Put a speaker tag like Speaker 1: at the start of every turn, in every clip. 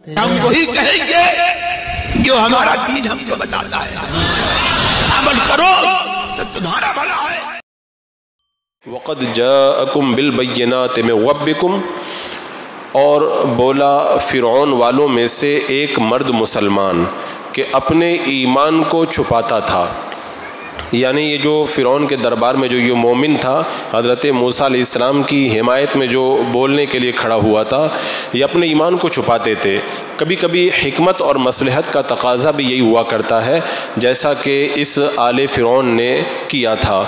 Speaker 1: ہم وہی کہیں گے جو ہمارا دین ہم کو بتاتا ہے، عمل کرو تو تمہارا بھلا ہے۔
Speaker 2: وَقَدْ جَاءَكُمْ بِالْبَيِّنَاتِ مِنْ رَبِّكُمْ، اور بولا فرعون والوں میں سے ایک مرد مسلمان کہ اپنے ایمان کو چھپاتا تھا، یعنی یہ جو فرعون کے دربار میں جو یہ مومن تھا، حضرت موسیٰ علیہ السلام کی حمایت میں جو بولنے کے لیے کھڑا ہوا تھا، یہ اپنے ایمان کو چھپاتے تھے۔ کبھی کبھی حکمت اور مصلحت کا تقاضا بھی یہی ہوا کرتا ہے، جیسا کہ اس آل فرعون نے کیا تھا۔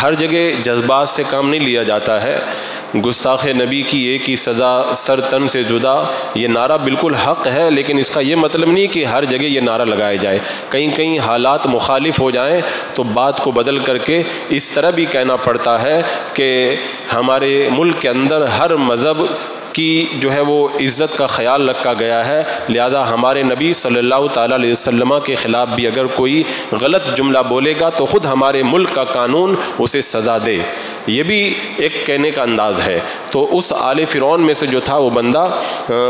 Speaker 2: ہر جگہ جذبات سے کام نہیں لیا جاتا ہے۔ گستاخ نبی کی ایک ہی سزا سر تن سے جدا، یہ نعرہ بالکل حق ہے، لیکن اس کا یہ مطلب نہیں کہ ہر جگہ یہ نعرہ لگایا جائے۔ کہیں حالات مخالف ہو جائیں تو بات کو بدل کر کے اس طرح بھی کہنا پڑتا ہے کہ ہمارے ملک کے اندر ہر مذہب کی جو ہے وہ عزت کا خیال رکھا گیا ہے، لہذا ہمارے نبی صلی اللہ تعالیٰ علیہ وسلم کے خلاف بھی اگر کوئی غلط جملہ بولے گا تو خود ہمارے ملک کا قانون اسے سزا دے، یہ بھی ایک کہنے کا انداز ہے۔ تو اس آل فرعون میں سے جو تھا وہ بندہ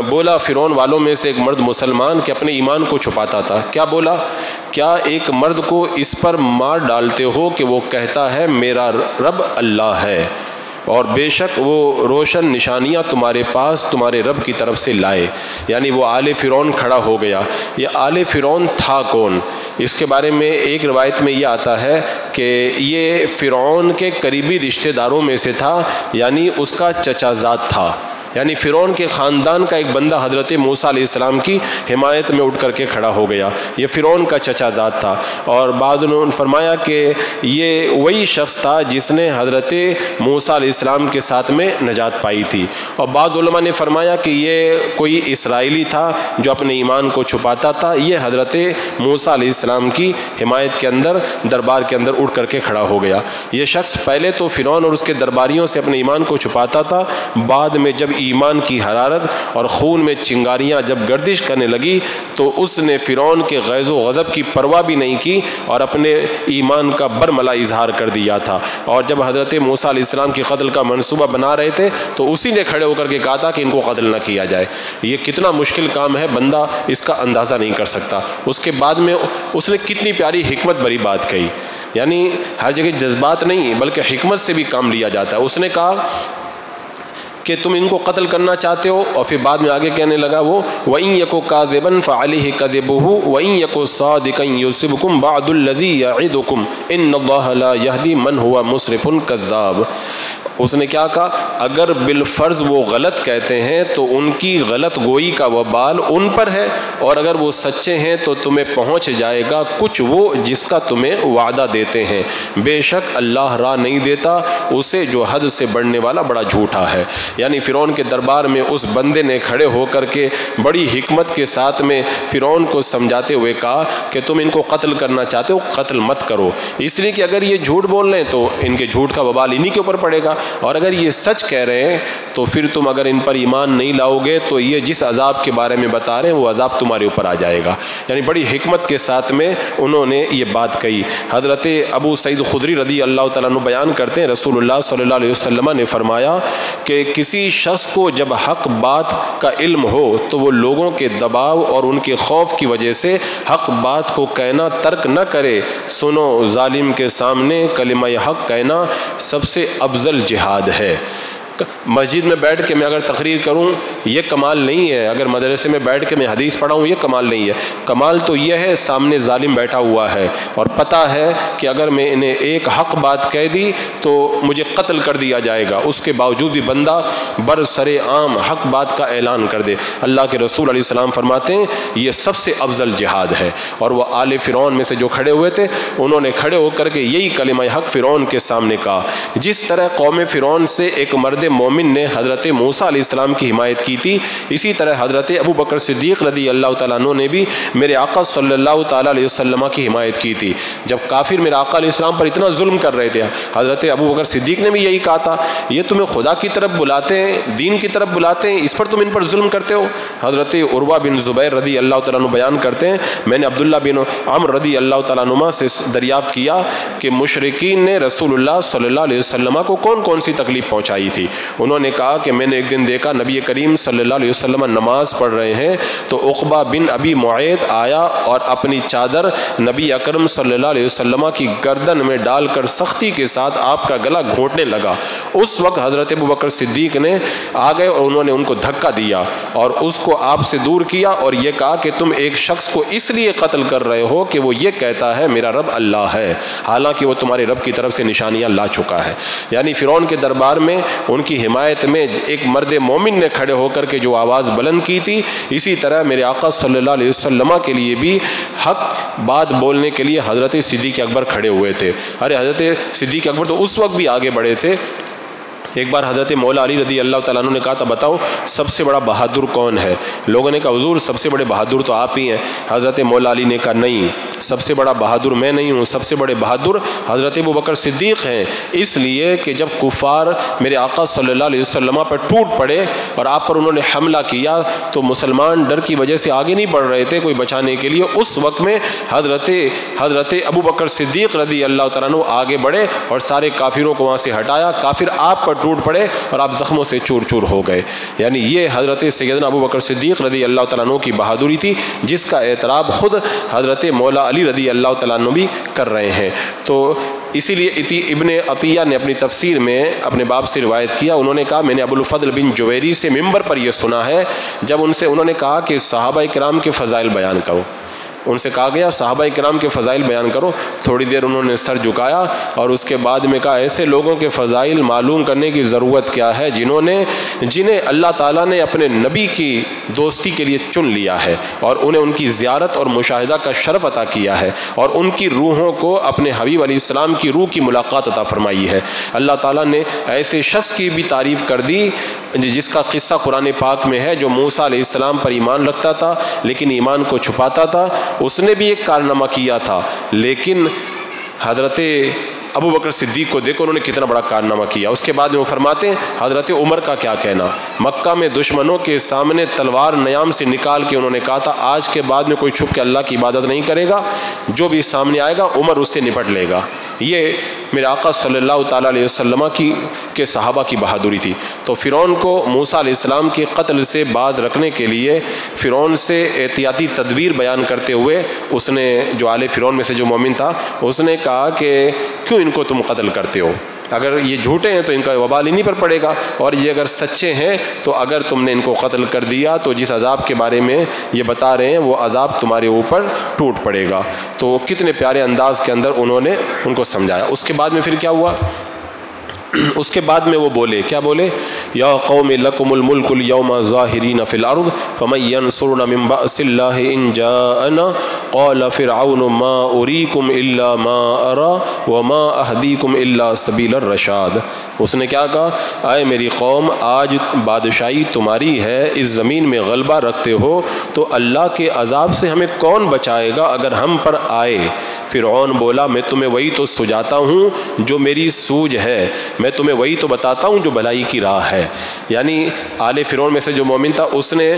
Speaker 2: بولا، فرعون والوں میں سے ایک مرد مسلمان کہ اپنے ایمان کو چھپاتا تھا۔ کیا بولا؟ کیا ایک مرد کو اس پر مار ڈالتے ہو کہ وہ کہتا ہے میرا رب اللہ ہے، اور بے شک وہ روشن نشانیاں تمہارے پاس تمہارے رب کی طرف سے لائے؟ یعنی وہ آل فرعون کھڑا ہو گیا۔ یہ آل فرعون تھا کون؟ اس کے بارے میں ایک روایت میں یہ آتا ہے کہ یہ فرعون کے قریبی رشتہ داروں میں سے تھا، یعنی اس کا چچا زاد تھا، یعنی فرعون کے خاندان کا ایک بندہ حضرت موسیٰ علیہ السلام کی حمایت میں اٹھ کر کے کھڑا ہو گیا، یہ فرعون کا چچا زاد تھا۔ اور بعض نے فرمایا کہ یہ وہی شخص تھا جس نے حضرت موسیٰ علیہ السلام کے ساتھ میں نجات پائی تھی، اور بعض علماء نے فرمایا کہ یہ کوئی اسرائیلی تھا جو اپنے ایمان کو چھپاتا تھا، یہ حضرت موسیٰ علیہ السلام کی حمایت کے اندر دربار کے اندر اٹھ کر کے کھڑا ہو گیا۔ یہ شخص پہلے تو فرعون اور اس کے درباریوں سے اپنے ایمان کو چھپاتا تھا، بعد میں جب ایمان کی حرارت اور خون میں چنگاریاں جب گردش کرنے لگی تو اس نے فرعون کے غیظ و غضب کی پرواہ بھی نہیں کی اور اپنے ایمان کا برملا اظہار کر دیا تھا۔ اور جب حضرت موسیٰ علیہ السلام کی قتل کا منصوبہ بنا رہے تھے تو اسی نے کھڑے ہو کر کے کہا تھا کہ ان کو قتل نہ کیا جائے۔ یہ کتنا مشکل کام ہے، بندہ اس کا اندازہ نہیں کر سکتا۔ اس کے بعد میں اس نے کتنی پیاری حکمت بھری بات کہی، یعنی ہر جگہ جذبات نہیں بلکہ حکمت سے بھی کام لیا جاتا ہے۔ اس نے کہا کہ تم ان کو قتل کرنا چاہتے ہو، اور پھر بعد میں آگے کہنے لگا وہ وَإِن يَكُ كَاذِبًا فَعَلَيْهِ كَذِبُهُ وَإِن يَكُ صَادِقًا يُصِبْكُم بَعْضُ الَّذِي يَعِدُكُمْ إِنَّ اللَّهَ لَا يَهْدِي مَنْ هُوَ مُسْرِفٌ كَذَّابٌ۔ اس نے کیا کہا؟ اگر بالفرض وہ غلط کہتے ہیں تو ان کی غلط گوئی کا وبال ان پر ہے، اور اگر وہ سچے ہیں تو تمہیں پہنچ جائے گا کچھ وہ جس کا تمہیں وعدہ دیتے ہیں۔ بے شک اللہ راہ نہیں دیتا اسے جو حد سے بڑھنے والا بڑا جھوٹا ہے۔ یعنی فرعون کے دربار میں اس بندے نے کھڑے ہو کر کے بڑی حکمت کے ساتھ میں فرعون کو سمجھاتے ہوئے کہا کہ تم ان کو قتل کرنا چاہتے ہو، قتل مت کرو، اس لیے کہ اگر یہ جھوٹ بول رہے ہیں تو ان کے جھوٹ کا وبال انہی کے اوپر پڑے گا، اور اگر یہ سچ کہہ رہے ہیں تو پھر تم اگر ان پر ایمان نہیں لاؤ گے تو یہ جس عذاب کے بارے میں بتا رہے ہیں وہ عذاب تمہارے اوپر آ جائے گا۔ یعنی بڑی حکمت کے ساتھ میں انہوں نے یہ بات کہی۔ حضرت ابو سعید خدری رضی اللہ تعالیٰ عنہ بیان کرتے ہیں رسول اللہ صلی اللہ علیہ وسلم نے فرمایا کہ کسی شخص کو جب حق بات کا علم ہو تو وہ لوگوں کے دباؤ اور ان کے خوف کی وجہ سے حق بات کو کہنا ترک نہ کرے۔ سنو، ظالم کے سامنے کلمہ حق کہنا سب سے افضل جہاد ہے۔ مسجد میں بیٹھ کے میں اگر تقریر کروں یہ کمال نہیں ہے، اگر مدرسے میں بیٹھ کے میں حدیث پڑھاؤں یہ کمال نہیں ہے۔ کمال تو یہ ہے سامنے ظالم بیٹھا ہوا ہے اور پتہ ہے کہ اگر میں انہیں ایک حق بات کہہ دی تو مجھے قتل کر دیا جائے گا، اس کے باوجود بھی بندہ برسر عام حق بات کا اعلان کر دے۔ اللہ کے رسول علیہ السلام فرماتے ہیں یہ سب سے افضل جہاد ہے۔ اور وہ آل فرعون میں سے جو کھڑے ہوئے تھے انہوں نے کھڑے ہو کر کے یہی کلمہ حق فرعون کے سامنے کہا۔ جس طرح قوم فرعون سے ایک مرد مومن نے حضرت موسیٰ علیہ السلام کی حمایت کی تھی، اسی طرح حضرت ابو بکر صدیق رضی اللہ تعالیٰ عنہ نے بھی میرے آقا صلی اللہ تعالیٰ علیہ وسلم کی حمایت کی تھی۔ جب کافر میرے آقا علیہ السلام پر اتنا ظلم کر رہے تھے حضرت ابو بکر صدیق نے بھی یہی کہا تھا یہ تمہیں خدا کی طرف بلاتے ہیں، دین کی طرف بلاتے ہیں، اس پر تم ان پر ظلم کرتے ہو۔ حضرت عروہ بن زبیر رضی اللہ تعالیٰ عنہ بیان کرتے ہیں میں نے عبداللہ بن عمر رضی اللہ تعالیٰ عنہ سے دریافت کیا کہ مشرکین نے رسول اللہ صلی اللہ علیہ وسلم کو کون کون سی تکلیف پہنچائی تھی۔ انہوں نے کہا کہ میں نے ایک دن دیکھا نبی کریم صلی اللہ علیہ وسلم نماز پڑھ رہے ہیں تو عقبہ بن ابی معیط آیا اور اپنی چادر نبی اکرم صلی اللہ علیہ وسلم کی گردن میں ڈال کر سختی کے ساتھ آپ کا گلا گھونٹنے لگا۔ اس وقت حضرت ابوبکر صدیق نے آ گئے اور انہوں نے ان کو دھکا دیا اور اس کو آپ سے دور کیا اور یہ کہا کہ تم ایک شخص کو اس لیے قتل کر رہے ہو کہ وہ یہ کہتا ہے میرا رب اللہ ہے، حالانکہ وہ تمہارے رب کی طرف سے نشانیاں لا چکا ہے۔ یعنی فرعون کے دربار میں ان کی حمایت میں ایک مرد مومن نے کھڑے ہو کر کے جو آواز بلند کی تھی، اسی طرح میرے آقا صلی اللہ علیہ وسلم کے لیے بھی حق بات بولنے کے لیے حضرت صدیق اکبر کھڑے ہوئے تھے۔ ارے حضرت صدیق اکبر تو اس وقت بھی آگے بڑھے تھے۔ ایک بار حضرت مولا علی رضی اللہ تعالیٰ عنہ نے کہا تھا بتاؤ سب سے بڑا بہادر کون ہے؟ لوگوں نے کہا حضور سب سے بڑے بہادر تو آپ ہی ہیں۔ حضرت مولا علی نے کہا نہیں، سب سے بڑا بہادر میں نہیں ہوں، سب سے بڑے بہادر حضرت ابوبکر صدیق ہیں، اس لیے کہ جب کفار میرے آقا صلی اللہ علیہ وسلم پر ٹوٹ پڑے اور آپ پر انہوں نے حملہ کیا تو مسلمان ڈر کی وجہ سے آگے نہیں بڑھ رہے تھے کوئی بچانے کے لیے، اس وقت میں حضرت ابوبکر صدیق رضی اللہ تعالیٰ عنہ آگے بڑھے اور سارے کافروں کو وہاں سے ہٹایا، کافر آپ پر ٹوٹ پڑے اور آپ زخموں سے چور چور ہو گئے۔ یعنی یہ حضرت سیدنا ابوبکر صدیق رضی اللہ تعالیٰ عنہ کی بہادری تھی جس کا اعتراف خود حضرت مولا علی رضی اللہ تعالیٰ عنہ بھی کر رہے ہیں۔ تو اسی لیے ابن عطیہ نے اپنی تفسیر میں اپنے باپ سے روایت کیا، انہوں نے کہا میں نے ابو الفضل بن جویری سے ممبر پر یہ سنا ہے جب انہوں نے کہا کہ صحابہ کرام کے فضائل بیان کرو، ان سے کہا گیا صحابہ کرام کے فضائل بیان کرو، تھوڑی دیر انہوں نے سر جھکایا اور اس کے بعد میں کہا ایسے لوگوں کے فضائل معلوم کرنے کی ضرورت کیا ہے جنہیں اللہ تعالیٰ نے اپنے نبی کی دوستی کے لیے چن لیا ہے اور انہیں ان کی زیارت اور مشاہدہ کا شرف عطا کیا ہے اور ان کی روحوں کو اپنے حبیب علیہ السلام کی روح کی ملاقات عطا فرمائی ہے۔ اللہ تعالیٰ نے ایسے شخص کی بھی تعریف کر دی جس کا قصہ قرآن پاک میں ہے، جو موسیٰ علیہ السلام پر ایمان رکھتا تھا لیکن ایمان کو چھپاتا تھا، اس نے بھی ایک کارنامہ کیا تھا، لیکن حضرت ابوبکر صدیق کو دیکھو انہوں نے کتنا بڑا کارنامہ کیا۔ اس کے بعد میں وہ فرماتے ہیں حضرت عمر کا کیا کہنا، مکہ میں دشمنوں کے سامنے تلوار نیام سے نکال کے انہوں نے کہا تھا آج کے بعد میں کوئی چھپ کے اللہ کی عبادت نہیں کرے گا، جو بھی سامنے آئے گا عمر اس سے نپٹ لے گا۔ یہ میرے آقا صلی اللہ تعالیٰ علیہ وسلم کے صحابہ کی بہادری تھی۔ تو فرعون کو موسیٰ علیہ السلام کے قتل سے باز رکھنے کے لیے فرعون سے احتیاطی تدبیر بیان کرتے ہوئے اس نے جو آل فرعون میں سے جو مومن تھا اس نے کہا کہ کیوں ان کو تم قتل کرتے ہو؟ اگر یہ جھوٹے ہیں تو ان کا وبال انہی پر پڑے گا، اور یہ اگر سچے ہیں تو اگر تم نے ان کو قتل کر دیا تو جس عذاب کے بارے میں یہ بتا رہے ہیں وہ عذاب تمہارے اوپر ٹوٹ پڑے گا۔ تو کتنے پیارے انداز کے اندر انہوں نے ان کو سمجھایا۔ اس کے بعد میں پھر کیا ہوا؟ اس کے بعد میں وہ بولے، کیا بولے؟ یا قوم لکم الملک اليوم ظاہرین فی الارض فمن ینصرنا من بأس اللہ ان جاءنا قال فرعون ما اریکم الا ما ارى وما اہدیکم الا سبیل الرشاد۔ اس نے کیا کہا؟ اے میری قوم آج بادشاہی تمہاری ہے، اس زمین میں غلبہ رکھتے ہو، تو اللہ کے عذاب سے ہمیں کون بچائے گا اگر ہم پر آئے؟ فرعون بولا میں تمہیں وہی تو سجاتا ہوں جو میری سوجھ ہے، میں تمہیں وہی تو بتاتا ہوں جو بھلائی کی راہ ہے۔ یعنی آل فرعون میں سے جو مومن تھا اس نے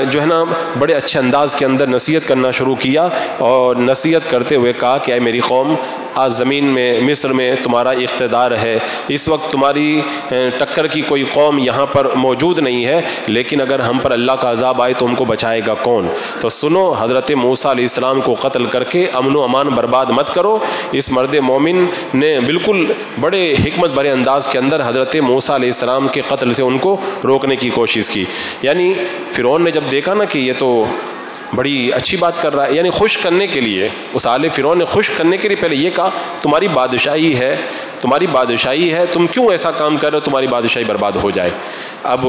Speaker 2: جو ہے نا بڑے اچھے انداز کے اندر نصیحت کرنا شروع کیا اور نصیحت کرتے ہوئے کہا کہ اے میری قوم آج زمین میں مصر میں تمہارا اقتدار ہے، اس وقت تمہاری ٹکر کی کوئی قوم یہاں پر موجود نہیں ہے، لیکن اگر ہم پر اللہ کا عذاب آئے تو ہم کو بچائے گا کون؟ تو سنو، حضرت موسیٰ علیہ السلام کو قتل کر کے امن و امان برباد مت کرو۔ اس مرد مومن نے بالکل بڑے حکمت بھرے انداز کے اندر حضرت موسیٰ علیہ السلام کے قتل سے ان کو روکنے کی کوشش کی۔ یعنی فرعون نے جب دیکھا نا کہ یہ تو بڑی اچھی بات کر رہا ہے، یعنی خوش کرنے کے لیے، اس آل فرعون نے خوش کرنے کے لیے پہلے یہ کہا تمہاری بادشاہی ہے، تمہاری بادشاہی ہے، تم کیوں ایسا کام کر رہے ہو تمہاری بادشاہی برباد ہو جائے۔ اب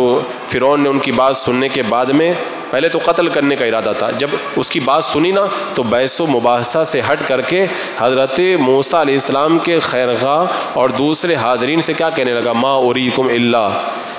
Speaker 2: فرعون نے ان کی بات سننے کے بعد میں پہلے تو قتل کرنے کا ارادہ تھا، جب اس کی بات سنی نا تو بحث و مباحثہ سے ہٹ کر کے حضرت موسیٰ علیہ السلام کے خیرخواہ اور دوسرے حاضرین سے کیا کہنے لگا؟ ما اریکم الا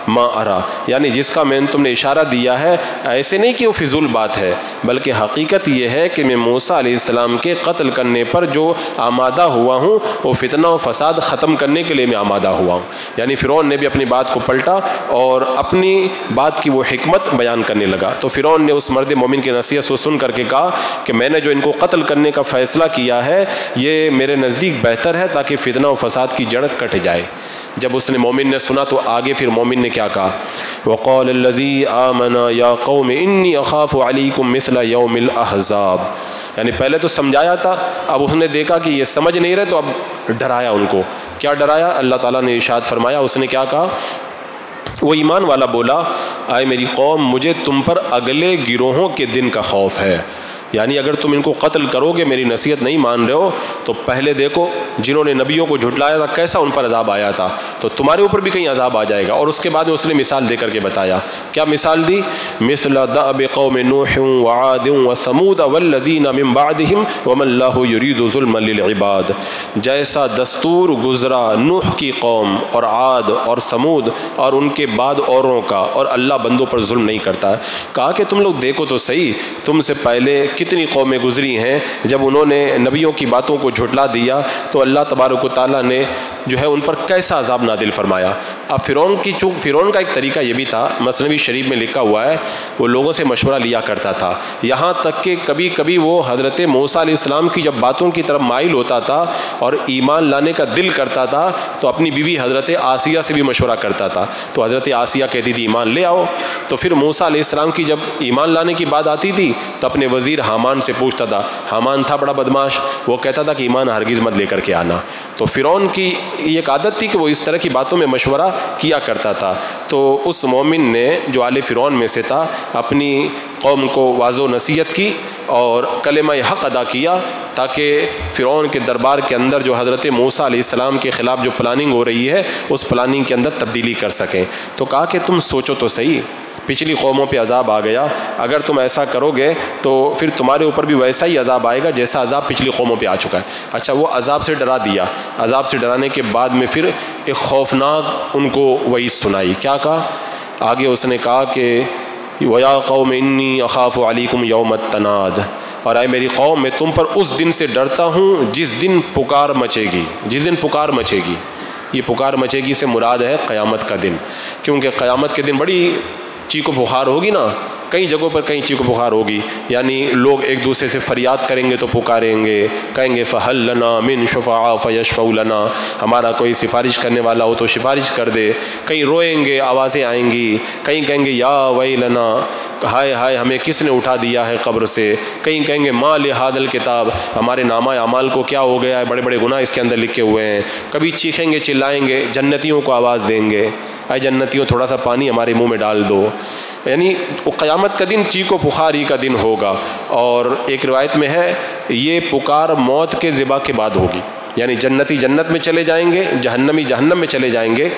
Speaker 2: ما ارا، یعنی جس کا میں تم نے اشارہ دیا ہے ایسے نہیں کہ وہ فضول بات ہے، بلکہ حقیقت یہ ہے کہ میں موسیٰ علیہ السلام کے قتل کرنے پر جو آمادہ ہوا ہوں وہ فتنہ و فساد ختم کرنے کے لیے میں آمادہ ہوا ہوں۔ یعنی فرعون نے بھی اپنی بات کو پلٹا اور اپنی بات کی وہ حکمت بیان کرنے لگا۔ تو فرعون نے اس مرد مومن کی نصیحت کو سن کر کے کہا کہ میں نے جو ان کو قتل کرنے کا فیصلہ کیا ہے یہ میرے نزدیک بہتر ہے تاکہ فتنہ و فساد کی جڑ کٹ جائے۔ جب اس نے مومن نے سنا تو آگے پھر مومن نے کیا کہا؟ وقال الذی آمن یا قوم انی اخاف علیکم مثل یوم الاحزاب، یعنی پہلے تو سمجھایا تھا، اب اس نے دیکھا کہ یہ سمجھ نہیں رہے تو اب ڈرایا ان کو۔ کیا ڈرایا؟ اللہ تعالیٰ نے ارشاد فرمایا، اس نے کیا کہا؟ وہ ایمان والا بولا آئے میری قوم مجھے تم پر اگلے گروہوں کے دن کا خوف ہے، یعنی اگر تم ان کو قتل کرو گے، میری نصیحت نہیں مان رہے ہو، تو پہلے دیکھو جنہوں نے نبیوں کو جھٹلایا تھا کیسا ان پر عذاب آیا تھا، تو تمہارے اوپر بھی کہیں عذاب آ جائے گا۔ اور اس کے بعد اس نے مثال دے کر کے بتایا، کیا مثال دی؟ مثل دأب قوم نوح وعاد وثمود والذین من بعدہم وما اللہ یرید ظلما للعباد، جیسا دستور گزرا نوح کی قوم اور عاد اور ثمود اور ان کے بعد اوروں کا، اور اللہ بندوں پر ظلم نہیں کرتا ہے۔ کہا کہ تم لوگ دیکھو تو صحیح، تم سے پہلے کتنی قومیں گزری ہیں، جب انہوں نے نبیوں کی باتوں کو جھٹلا دیا تو اللہ تبارک و تعالیٰ نے جو ہے ان پر کیسا عذاب نازل فرمایا۔ اب فرعون کا ایک طریقہ یہ بھی تھا، مثنوی شریف میں لکھا ہوا ہے، وہ لوگوں سے مشورہ لیا کرتا تھا، یہاں تک کہ کبھی کبھی وہ حضرت موسیٰ علیہ السلام کی جب باتوں کی طرف مائل ہوتا تھا اور ایمان لانے کا دل کرتا تھا تو اپنی بیوی حضرت آسیہ سے بھی مشورہ کرتا تھا، تو حضرت آسیہ کہتی تھی ایمان لے آؤ، تو پھر موسیٰ علیہ السلام کی جب ایمان لانے کی بات آتی تھی تو اپنے وزیر حامان سے پوچھتا تھا، حامان تھا بڑا بدماش، وہ کہتا تھا کہ ایمان ہرگز مت لے کر کے آنا۔ تو فرعون کی یہ ایک عادت تھی کہ وہ اس طرح کی باتوں میں مشورہ کیا کرتا تھا، تو اس مومن نے جو آل فرعون میں سے تھا اپنی قوم کو واضح و نصیحت کی اور کلمہ حق ادا کیا، تاکہ فرعون کے دربار کے اندر جو حضرت موسیٰ علیہ السلام کے خلاف جو پلاننگ ہو رہی ہے اس پلاننگ کے اندر تبدیلی کر سکیں۔ تو کہا کہ تم سوچو تو صحیح، پچھلی قوموں پہ عذاب آ گیا، اگر تم ایسا کرو گے تو پھر تمہارے اوپر بھی ویسا ہی عذاب آئے گا جیسا عذاب پچھلی قوموں پہ آ چکا ہے۔ اچھا، وہ عذاب سے ڈرا دیا، عذاب سے ڈرانے کے بعد میں پھر ایک خوفناک ان کو وعید سنائی۔ کیا کہا؟ آگے اس نے کہا کہ وَيَا قَوْمِ إِنِّي أَخَافُ عَلَيْكُمْ يَوْمَ التَّنَادِ، اور اے میری قوم میں تم پر اس دن سے ڈرتا ہوں جس دن پکار مچے گی، جس دن پکار مچے گی۔ یہ پکار مچے گی سے مراد ہے قیامت کا دن، کیونکہ قیامت کے دن بڑی چیخ و پکار ہوگی نا، کئی جگہوں پر کئی چیخ و پکار ہوگی، یعنی لوگ ایک دوسرے سے فریاد کریں گے تو پکاریں گے، کہیں گے فَهَلْ لَنَا مِن شُفَعَاءَ فَيَشْفَعُوا لَنَا، ہمارا کوئی سفارش کرنے والا ہو تو سفارش کر دے، کہیں روئیں گے آوازیں آئیں گی، کہیں کہیں گے یا ویلنا، ہائے ہائے ہمیں کس نے اٹھا دیا ہے قبر سے، کہیں کہیں گے ما لہذا الکتاب، ہمارے نامہ اعمال کو کیا ہو گیا ہے، بڑے بڑے گناہ اس کے اندر لکھے ہوئے ہیں، کبھی چیخیں گے چلائیں گے، جنتیوں کو آواز دیں گے، اے جنتیوں تھوڑا سا پانی ہمارے منہ میں ڈال دو، یعنی قیامت کا دن چیخ و پکار ہی کا دن ہوگا۔ اور ایک روایت میں ہے یہ پکار موت کے ذبح کے بعد ہوگی، یعنی جنتی جنت میں چلے جائیں گے، جہنمی جہنم میں چلے جائیں گے،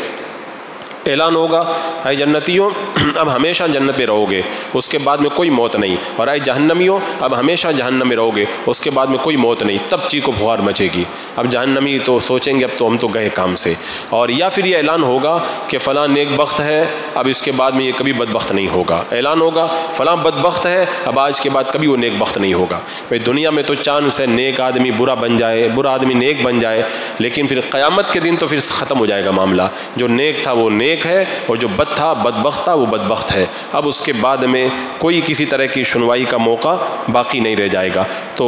Speaker 2: اعلان ہوگا اے جنتیوں اب ہمیشہ جنت میں رہو گے، اس کے بعد میں کوئی موت نہیں، اور اے جہنمیوں اب ہمیشہ جہنم میں رہو گے، اس کے بعد میں کوئی موت نہیں، تب چیخ و پکار مچے گی۔ اب جہنمی تو سوچیں گے اب تو ہم تو گئے کام سے، اور یا پھر یہ اعلان ہوگا کہ فلاں نیک بخت ہے، اب اس کے بعد میں یہ کبھی بدبخت نہیں ہوگا، اعلان ہوگا فلاں بدبخت ہے، اب آج کے بعد کبھی وہ نیک بخت نہیں ہوگا۔ بھئی دنیا میں تو چانس ہے نیک آدمی برا بن جائے، برا آدمی نیک بن جائے، لیکن پھر قیامت کے دن تو پھر ختم ہو جائے گا معاملہ، جو نیک تھا وہ نیک ہے اور جو بد تھا بدبخت تھا وہ بدبخت ہے، اب اس کے بعد میں کوئی کسی طرح کی سنوائی کا موقع باقی نہیں رہ جائے گا۔ تو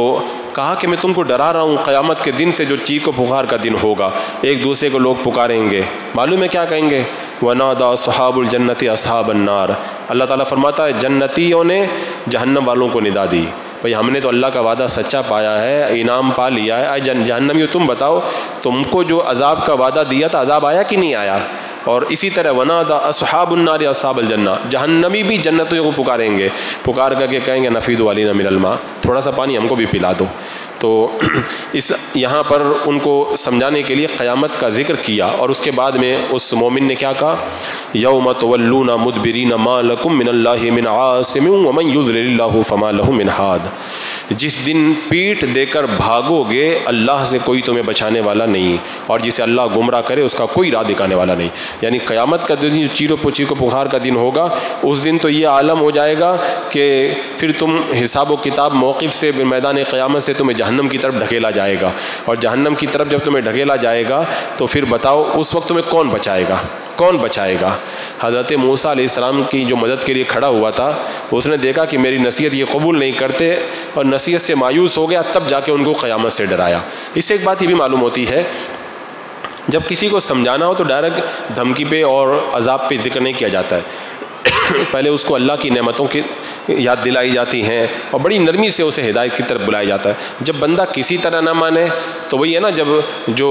Speaker 2: کہا کہ میں تم کو ڈرا رہا ہوں قیامت کے دن سے جو چیخ و پکار کا دن ہوگا، ایک دوسرے کو لوگ پکاریں گے، معلوم ہے کیا کہیں گے؟ وَنَادَى أَصْحَابُ الْجَنَّةِ أَصْحَابَ النَّارِ، اللہ تعالیٰ فرماتا ہے جنتیوں نے جہنم والوں کو ندا دی، بھئی ہم نے تو اللہ کا وعدہ سچا پایا ہے، انعام پا لیا ہے، اے جہنمیوں تم بتاؤ تم کو جو عذاب کا وعدہ دیا تھا عذاب آیا کہ نہیں آیا؟ اور اسی طرح وَنَادَى أَصْحَابُ النَّارِ أَصْحَابَ الْجَنَّةِ، جہنمی بھی جنتیوں کو پکاریں گے، پکار کر کے کہیں گے نفیدوا علینا من الماء، تھوڑا سا پانی ہم کو بھی پلا دو۔ تو اس یہاں پر ان کو سمجھانے کے لیے قیامت کا ذکر کیا، اور اس کے بعد میں اس مومن نے کیا کہا؟ یوم تولون مدبرین ما لکم من اللہ من عاصم ومن یضلل اللہ فما لہ من ہاد، جس دن پیٹھ دے کر بھاگو گے اللہ سے کوئی تمہیں بچانے والا نہیں، اور جسے اللہ گمراہ کرے اس کا کوئی راہ دکھانے والا نہیں۔ یعنی قیامت کا دن چیخ و پکار کا دن ہوگا، اس دن تو یہ عالم ہو جائے گا کہ پھر تم حساب و کتاب موقف سے میدان قیامت سے تمہیں جہنم کی طرف ڈھکیلا جائے گا، اور جہنم کی طرف جب تمہیں ڈھکیلا جائے گا تو پھر بتاؤ اس وقت تمہیں کون بچائے گا؟ کون بچائے گا؟ حضرت موسیٰ علیہ السلام کی جو مدد کے لیے کھڑا ہوا تھا، اس نے دیکھا کہ میری نصیحت یہ قبول نہیں کرتے اور نصیحت سے مایوس ہو گیا، تب جا کے ان کو قیامت سے ڈرایا۔ اس سے ایک بات یہ بھی معلوم ہوتی ہے جب کسی کو سمجھانا ہو تو ڈائریکٹ دھمکی پہ اور عذاب پہ ذکر نہیں کیا جاتا ہے، پہلے اس کو اللہ کی نعمتوں کی یاد دلائی جاتی ہیں اور بڑی نرمی سے اسے ہدایت کی طرف بلایا جاتا ہے۔ جب بندہ کسی طرح نہ مانے تو وہی ہے نا، جب جو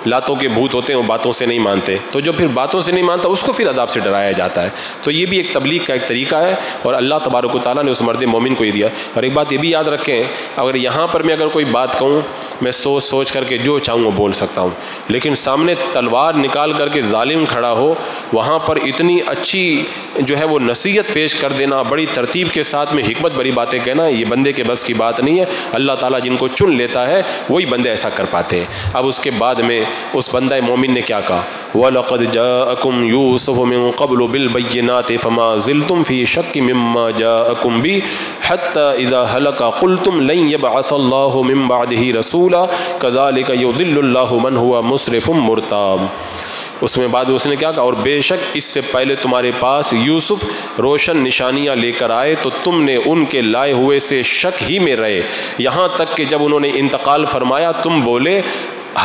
Speaker 2: لاتوں کے بھوت ہوتے ہیں وہ باتوں سے نہیں مانتے، تو جو پھر باتوں سے نہیں مانتا اس کو پھر عذاب سے ڈرایا جاتا ہے۔ تو یہ بھی ایک تبلیغ کا ایک طریقہ ہے اور اللہ تبارک و تعالیٰ نے اس مرد مومن کو یہ دیا۔ اور ایک بات یہ بھی یاد رکھیں، اگر یہاں پر میں اگر کوئی بات کہوں، میں سوچ سوچ کر کے جو چاہوں وہ بول سکتا ہوں، لیکن سامنے تلوار نکال کر کے ظالم کھڑا ہو، وہاں پر اتنی اچھی جو ہے وہ نصیحت پیش کر دینا، بڑی ترتیب کے ساتھ میں حکمت بڑی باتیں کہنا، یہ بندے کے بس کی بات نہیں ہے۔ اللہ تعالیٰ جن کو چن لیتا ہے وہی بندے ایسا کر پاتے ہیں۔ اب اس کے بعد میں اس بندہ مومن نے کیا کہا؟ وَلَقَدْ جَاءَكُمْ يُوسُفُ مِن قَبْلُ بِالْبَيِّنَاتِ فَمَا زِلْتُمْ فِي شَكٍّ مِّمَّا جَاءَكُمْ بِهِ حَتَّى إِذَا هَلَكَ قُلْتُمْ لَن يَبْعَثَ اللَّهُ مِن بَعْدِهِ رَسُولًا كَذَلِكَ يُضِلُّ اللَّهُ مَنْ هُوَ مُسْرِفٌ مُرْتَابٌ۔ اس میں بعد اس نے کیا کہا؟ اور بے شک اس سے پہلے تمہارے پاس یوسف روشن نشانیاں لے کر آئے تو تم نے ان کے لائے ہوئے سے شک ہی میں رہے، یہاں تک کہ جب انہوں نے انتقال فرمایا تم بولے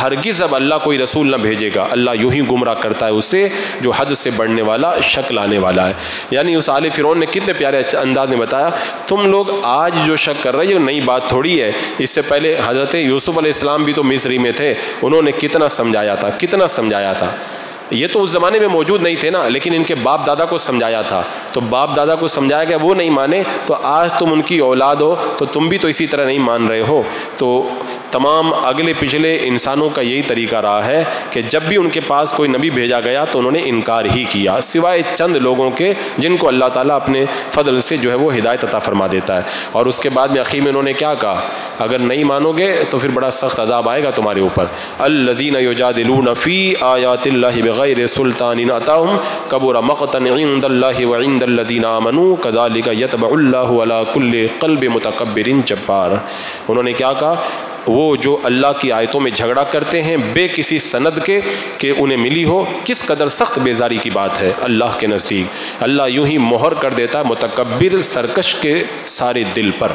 Speaker 2: ہرگز اب اللہ کوئی رسول نہ بھیجے گا، اللہ یوں ہی گمراہ کرتا ہے اسے جو حد سے بڑھنے والا، شک لانے والا ہے۔ یعنی اس آل فرعون نے کتنے پیارے انداز میں بتایا، تم لوگ آج جو شک کر رہے ہو نئی بات تھوڑی ہے، اس سے پہلے حضرت یوسف علیہ السلام بھی تو مصری میں تھے، انہوں نے کتنا سمجھایا تھا، کتنا سمجھایا تھا۔ یہ تو اس زمانے میں موجود نہیں تھے نا، لیکن ان کے باپ دادا کو سمجھایا تھا، تو باپ دادا کو سمجھایا کہ وہ نہیں مانے، تو آج تم ان کی اولاد ہو تو تم بھی تو اسی طرح نہیں مان رہے ہو۔ تو تمام اگلے پچھلے انسانوں کا یہی طریقہ رہا ہے کہ جب بھی ان کے پاس کوئی نبی بھیجا گیا تو انہوں نے انکار ہی کیا، سوائے چند لوگوں کے جن کو اللہ تعالیٰ اپنے فضل سے جو ہے وہ ہدایت عطا فرما دیتا ہے۔ اور اس کے بعد میں آخر میں انہوں نے کیا کہا؟ اگر نہیں مانو گے تو پھر بڑا سخت عذاب آئے گا تمہارے اوپر۔ الذین یجادلون فی آیات اللہ بغیر سلطان اتاہم کبر مقتا عند اللہ وعند الذین آمنوا کذالک یطبع اللہ علی کل قلب متکبر جبار۔ انہوں نے کیا کہا؟ وہ جو اللہ کی آیتوں میں جھگڑا کرتے ہیں بے کسی سند کے کہ انہیں ملی ہو، کس قدر سخت بیزاری کی بات ہے اللہ کے نزدیک۔ اللہ یوں ہی مہر کر دیتا ہے متکبر سرکش کے سارے دل پر۔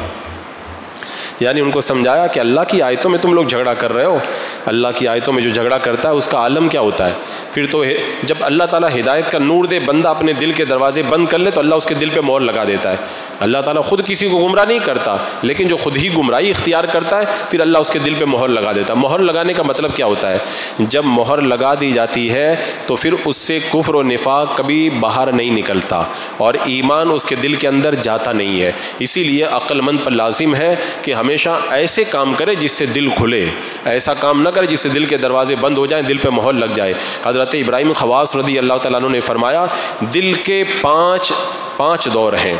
Speaker 2: یعنی ان کو سمجھایا کہ اللہ کی آیتوں میں تم لوگ جھگڑا کر رہے ہو، اللہ کی آیتوں میں جو جھگڑا کرتا ہے اس کا عالم کیا ہوتا ہے؟ پھر تو جب اللہ تعالیٰ ہدایت کا نور دے، بندہ اپنے دل کے دروازے بند کر لے تو اللہ اس کے دل پہ مہر لگا دیتا ہے۔ اللہ تعالیٰ خود کسی کو گمراہ نہیں کرتا، لیکن جو خود ہی گمراہی اختیار کرتا ہے پھر اللہ اس کے دل پہ مہر لگا دیتا ہے۔ مہر لگانے کا مطلب کیا ہوتا ہے؟ جب مہر لگا دی جاتی ہے تو پھر اس سے کفر و نفاق کبھی باہر نہیں نکلتا اور ایمان اس کے دل کے اندر جاتا نہیں ہے۔ اسی لیے عقل مند پر لازم ہے کہ ہمیشہ ایسے کام کرے جس سے دل کھلے، ایسا کام نہ کرے جس سے دل کے دروازے بند ہو جائیں، دل پہ مہر لگ جائے۔ حضرت ابراہیم خواص رضی اللہ تعالیٰ عنہ نے فرمایا دل کے پانچ دور ہیں۔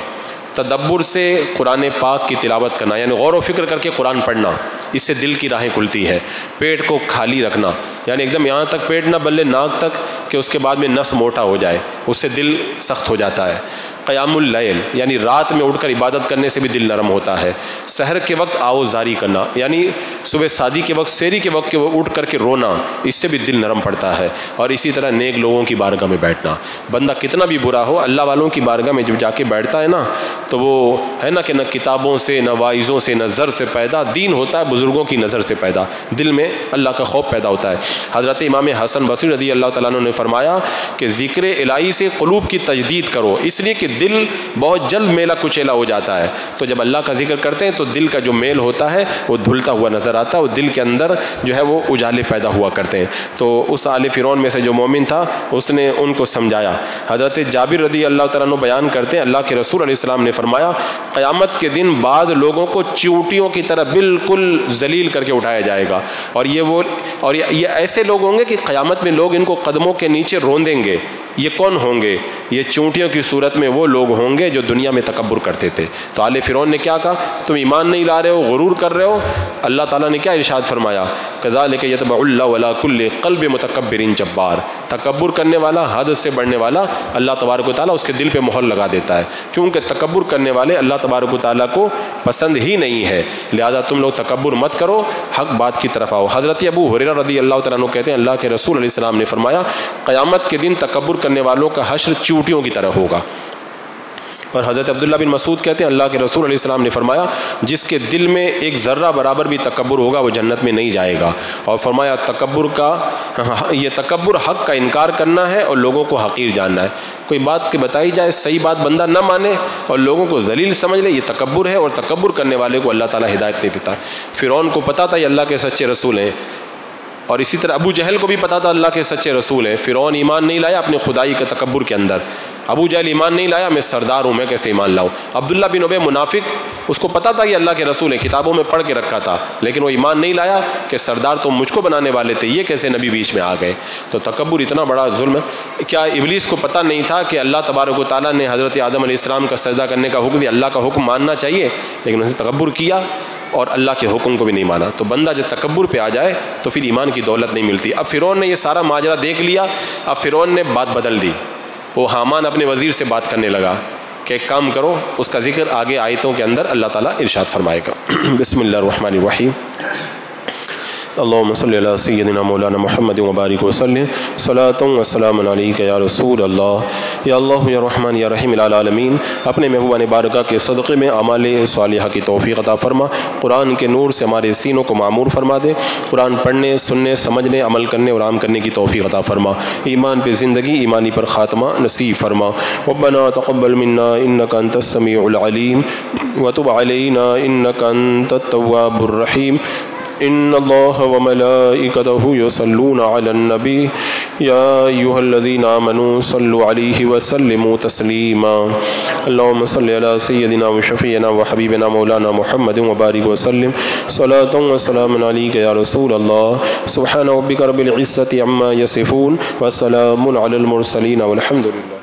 Speaker 2: تدبر سے قرآن پاک کی تلاوت کرنا، یعنی غور و فکر کر کے قرآن پڑھنا، اس سے دل کی راہیں کھلتی ہے۔ پیٹ کو خالی رکھنا، یعنی ایک دم یہاں تک پیٹ نہ بلے ناک تک کہ اس کے بعد میں نس موٹا ہو جائے، اس سے دل سخت ہو جاتا ہے۔ قیام اللیل، یعنی رات میں اٹھ کر عبادت کرنے سے بھی دل نرم ہوتا ہے۔ سحر کے وقت آوازاری کرنا، یعنی صبح شادی کے وقت، سحری کے وقت اٹھ کر کے رونا، اس سے بھی دل نرم پڑتا ہے۔ اور اسی طرح نیک لوگوں کی بارگاہ میں بیٹھنا، بندہ کتنا بھی برا ہو اللہ والوں کی بارگاہ میں جب جا کے بیٹھتا ہے نا تو وہ ہے نا کہ نہ کتابوں سے نہ واعظوں سے نہ زر سے پیدا دین ہوتا ہے، بزرگوں کی نظر سے پیدا، دل میں اللہ کا خوف پیدا ہوتا ہے۔ حضرت امام حسن بصری رضی اللہ تعالیٰ عنہ نے فرمایا کہ ذکر الہی سے قلوب کی تجدید کرو، اس لیے کہ دل بہت جلد میلا کچیلا ہو جاتا ہے، تو جب اللہ کا ذکر کرتے ہیں تو دل کا جو میل ہوتا ہے وہ دھلتا ہوا نظر آتا ہے، وہ دل کے اندر جو ہے وہ اجالے پیدا ہوا کرتے ہیں۔ تو اس آل فرعون میں سے جو مومن تھا اس نے ان کو سمجھایا۔ حضرت جابر رضی اللہ تعالیٰ عنہ بیان کرتے ہیں اللہ کے رسول علیہ السلام نے فرمایا قیامت کے دن بعض لوگوں کو چیونٹیوں کی طرح بالکل ذلیل کر کے اٹھایا جائے گا، اور یہ ایسے لوگ ہوں گے کہ قیامت میں لوگ ان کو قدموں کے نیچے روندیں گے۔ یہ کون ہوں گے؟ یہ چونٹیوں کی صورت میں وہ لوگ ہوں گے جو دنیا میں تکبر کرتے تھے۔ تو آل فرعون نے کیا کہا؟ تم ایمان نہیں لا رہے ہو، غرور کر رہے ہو۔ اللہ تعالیٰ نے کیا ارشاد فرمایا؟ کذالک یطبع اللہ علی کل قلب متکبر جبار۔ تکبر کرنے والا، حد سے بڑھنے والا، اللہ تبارک و تعالیٰ اس کے دل پہ مہر لگا دیتا ہے، کیونکہ تکبر کرنے والے اللہ تبارک و تعالیٰ کو پسند ہی نہیں ہے۔ لہذا تم لوگ تکبر مت کرو، حق بات کی طرف آؤ۔ حضرت ابو ہریرہ رضی اللہ تعالیٰ عنہ کہتے ہیں اللہ کے رسول علیہ السلام نے فرمایا قیامت کے دن تکبر کرنے والوں کا حشر چیونٹیوں کی طرح ہوگا۔ اور حضرت عبداللہ بن مسعود کہتے ہیں اللہ کے رسول علیہ السلام نے فرمایا جس کے دل میں ایک ذرہ برابر بھی تکبر ہوگا وہ جنت میں نہیں جائے گا، اور فرمایا یہ تکبر حق کا انکار کرنا ہے اور لوگوں کو حقیر جاننا ہے۔ کوئی بات کہ بتائی جائے صحیح بات بندہ نہ مانے اور لوگوں کو ذلیل سمجھ لے، یہ تکبر ہے، اور تکبر کرنے والے کو اللہ تعالیٰ ہدایت نہیں دیتا۔ فرعون کو پتہ تھا یہ اللہ کے سچے رسول ہیں، اور اسی طرح ابو جہل کو بھی پتا تھا اللہ کے سچے رسول ہیں۔ فرعون ایمان نہیں لایا اپنی خدائی کے تکبر کے اندر، ابو جہل ایمان نہیں لایا میں سردار ہوں میں کیسے ایمان لاؤں۔ عبداللہ بن ابی منافق اس کو پتا تھا یہ اللہ کے رسول ہیں، کتابوں میں پڑھ کے رکھا تھا، لیکن وہ ایمان نہیں لایا کہ سردار تو مجھ کو بنانے والے تھے، یہ کیسے نبی بیچ میں آ گئے۔ تو تکبر اتنا بڑا ظلم ہے۔ کیا ابلیس کو پتہ نہیں تھا کہ اللہ تبارک و تعالیٰ نے حضرت آدم علیہ السلام کا سجدہ کرنے کا حکم دیا، اللہ کا حکم ماننا چاہیے، لیکن اس نے تکبر کیا اور اللہ کے حکم کو بھی نہیں مانا۔ تو بندہ جب تکبر پہ آ جائے تو پھر ایمان کی دولت نہیں ملتی۔ اب فرعون نے یہ سارا ماجرا دیکھ لیا، اب فرعون نے بات بدل دی، وہ حامان اپنے وزیر سے بات کرنے لگا کہ ایک کام کرو، اس کا ذکر آگے آیتوں کے اندر اللہ تعالیٰ ارشاد فرمائے گا۔ بسم اللہ الرحمن الرحیم۔ اللہم صلی علی سیدنا مولانا محمد وبارک وسلم، صلاۃ و سلام علیک یا رسول اللہ، یا اللہ یا رحمان یا رحیم العالمین۔ اپنے محبوبہ بارکہ کے صدقے میں اعمال صالحہ کی توفیق عطا فرما، قرآن کے نور سے ہمارے سینوں کو معمور فرما دے، قرآن پڑھنے، سننے، سمجھنے، عمل کرنے اور عام کرنے کی توفیق عطا فرما، ایمان پہ زندگی، ایمانی پر خاتمہ نصیب فرما۔ ربنا تقبل منا انک انت السمیع العلیم وتب علینا انک انت التواب الرحیم۔ ان اللہ وملائکتہ یصلون علی النبی یا ایھا الذین آمنوا صلوا علیہ وسلموا تسلیما۔ اللہم صلی علی سیدنا وشفیعنا وحبیبنا مولانا محمد وبارک وسلم، صلاۃ و سلام علیک یا رسول اللہ۔ سبحان ربک رب العزۃ عما یصفون وسلام علی المرسلین والحمد للہ۔